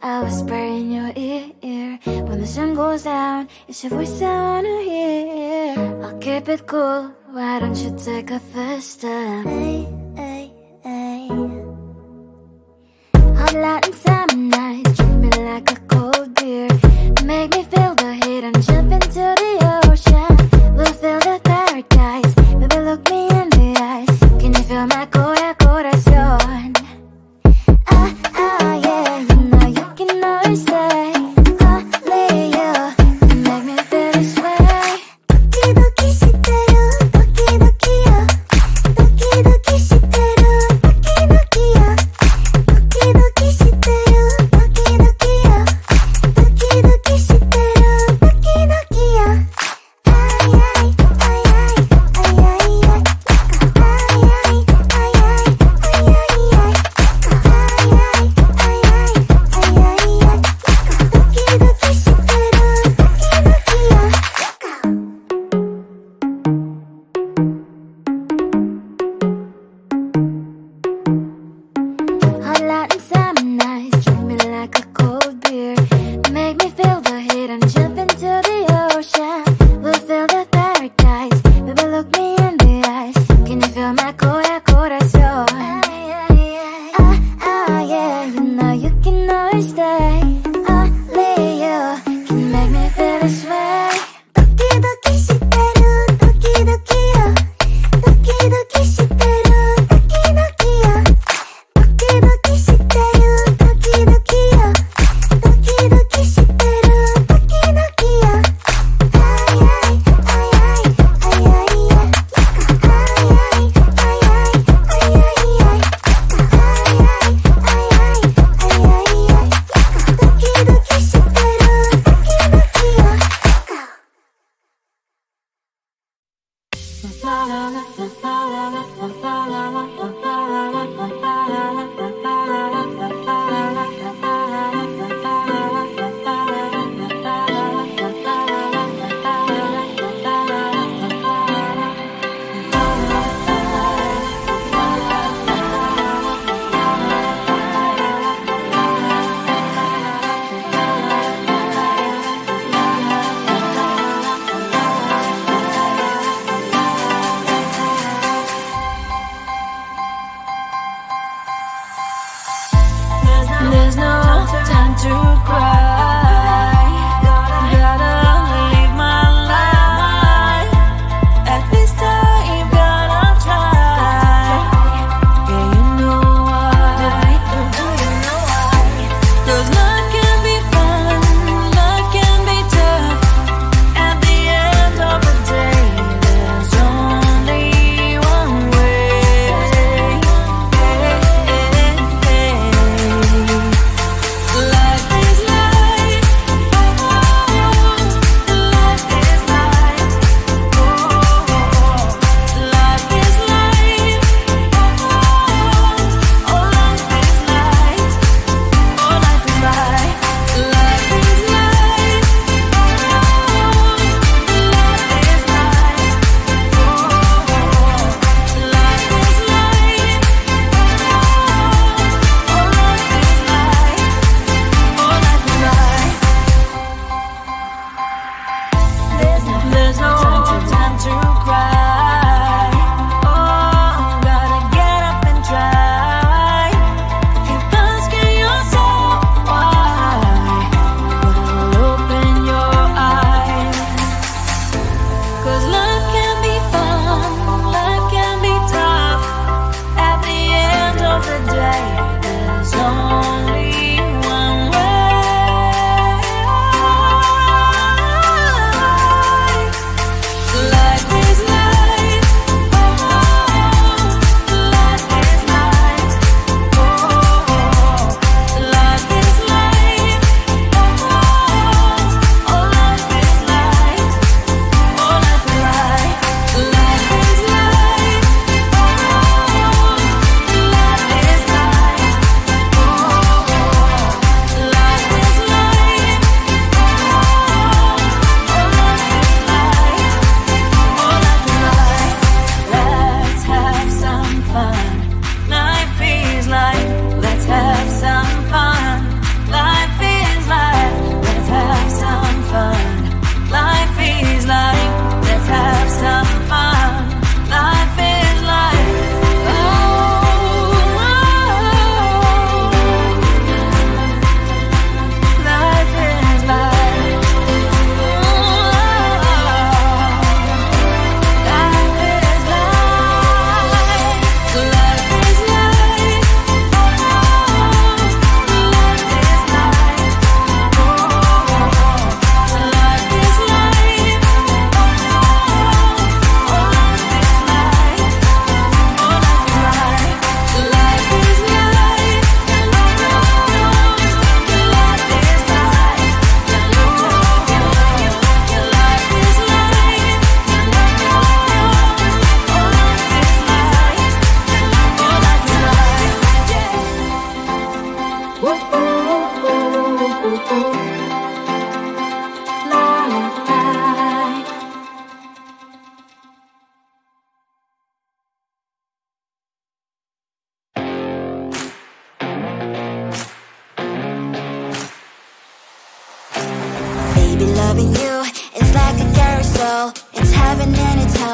I whisper in your ear. When the sun goes down, it's your voice I wanna hear. I'll keep it cool, why don't you take a first step? Hey, hey, hey. Hot light and summer nights, treat me like a cold beer. Make me feel the heat and jump into the ocean. We'll feel the paradise, baby look me in the eyes. Can you feel my corazón? Yeah, you know you can always stay. Only you can make me feel this way. Doki doki shiteru, doki doki yo. Doki doki shiteru, doki doki yo. Doki doki shiteru, doki doki yo. Doki doki shiteru, doki doki yo. Ay ay ay ay ay ay ay. Ay ay ay ay ay ay ay. Hot light and summer nights, treat me like a cold beer. Make me feel the heat and jump into the ocean. We'll feel the paradise, baby look me in the eyes. Can you feel my corazón? Yeah, you know you can always stay. Only you can make me feel this way. Doki doki shiteru, doki doki yo. Doki doki shiteru, doki doki yo. Doki doki shiteru, doki doki yo. Doki doki shiteru, doki doki yo. Ay ay ay ay ay ay ay. Ay ay ay ay ay ay ay. Ay ay ay ay ay ay ay. Doki doki shiteru, doki doki yo.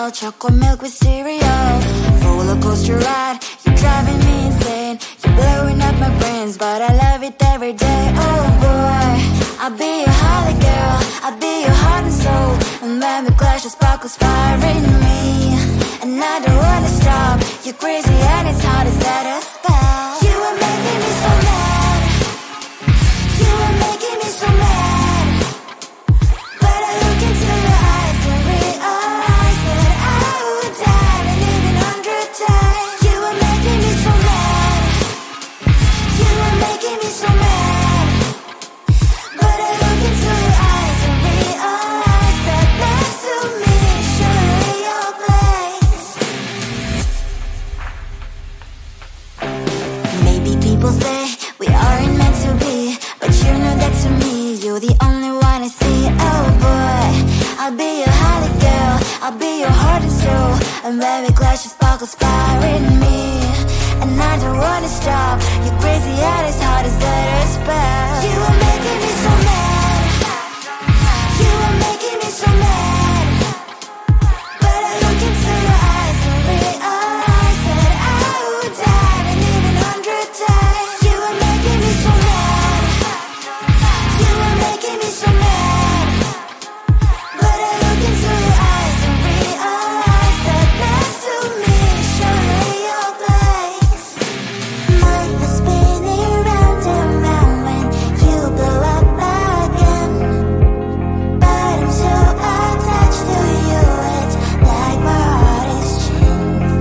real. Chocolate milk with cereal, roller coaster ride. You're driving me insane, you're blowing up my brains, but I love it every day. Oh boy, I'll be your holly girl, I'll be your heart and soul. And when we clash, the sparkles fire in me, and I don't wanna stop. You're crazy and it's hard as that a spell. You are making me so mad, you are making me so mad. But I look into your eyes and realize that I would die and even 100 times. You are making me so mad, you are making me so mad. But I look into your eyes and realize that next to me is surely your place. Maybe people say we aren't meant to be, but you know that to me, you're the only one I see. Oh boy, I'll be your holly girl, I'll be your heart and soul. And when we clash, the sparkles fire in me, and I don't wanna stop. You're crazy and as hard as that a spell. You are making me so mad, you are making me so mad. But I look into your eyes and realize that I would die and even 100 times. You are making me so mad, you are making me so mad. But I look into your eyes and realize that next to me is surely your place. Mind is spinning round and round when you blow up again. But I'm so attached to you, it's like my heart is chained.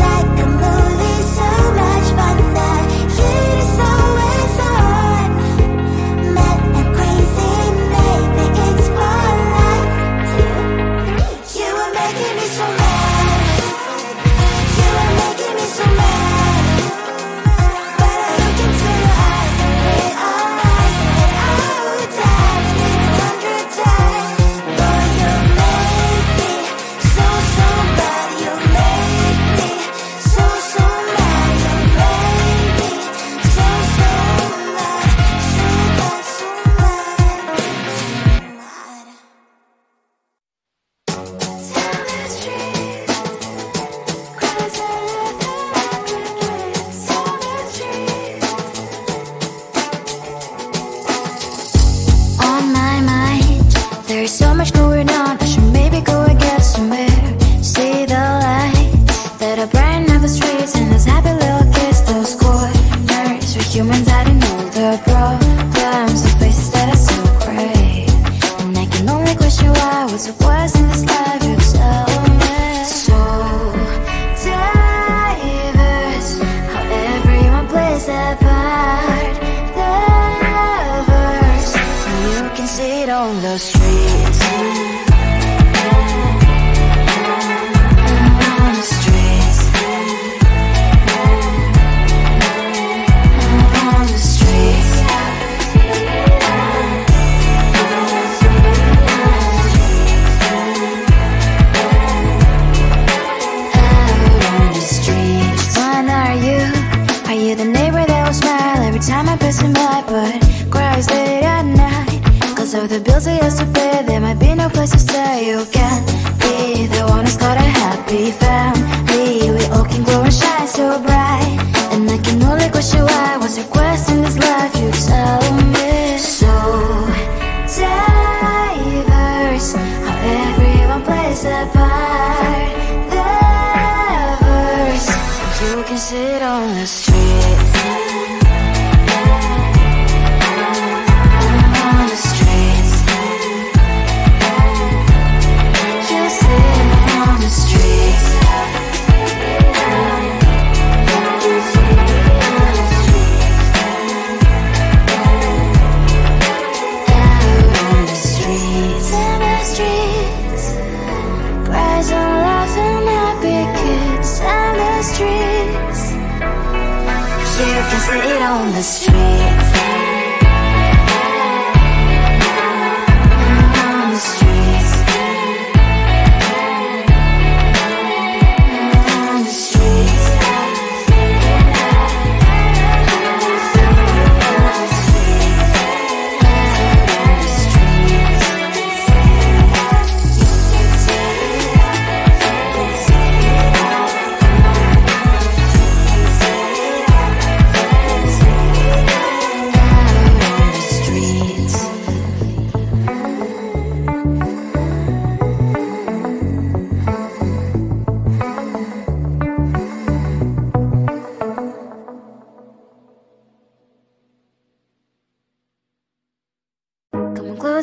Like a movie, so much fun that heat is always on. Mad and crazy, maybe it's polite too. You are making me so mad, you are making me so mad. But I look into your eyes and realize that I would die and even 100 times. Boy, you make me so, so bad. You make me so, so mad. You make me so, so mad. So bad, so mad, on my mind, there's so much going on. I should maybe go and get somewhere. See the lights that are bright on the streets, and those happy little kids, those corners where humans hiding all the problems, the faces that are so gray. And I can only question why, what's the worst in this life? You tell me. So diverse, how everyone plays their part. The verse, you can see it on the streets. On the streets. On the streets. Out on the streets. When are you? Are you the neighbor that will smile every time I pass him by, but cries late at night? Cause of the bills I used to pay, there might be no place to stay. You can't be the one who's got a happy family. We all can glow and shine so bright, and I can only question why. What's your quest in this life? You tell me. So diverse, how everyone plays their part. The verse, you can sit on the streets. On the streets. You sit on the streets. Out on the streets. In the streets. Cries and laughs and happy kids. And the streets. You can sit on the streets. On the streets. On the streets. On the streets.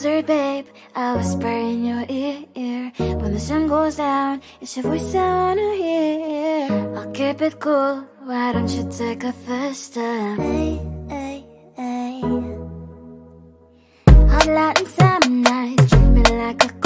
closer, babe. I'll whisper in your ear. When the sun goes down, it's your voice I wanna hear. I'll keep it cool, why don't you take a first step? Hey, hey, hey. Hot light and summer night, treat me like a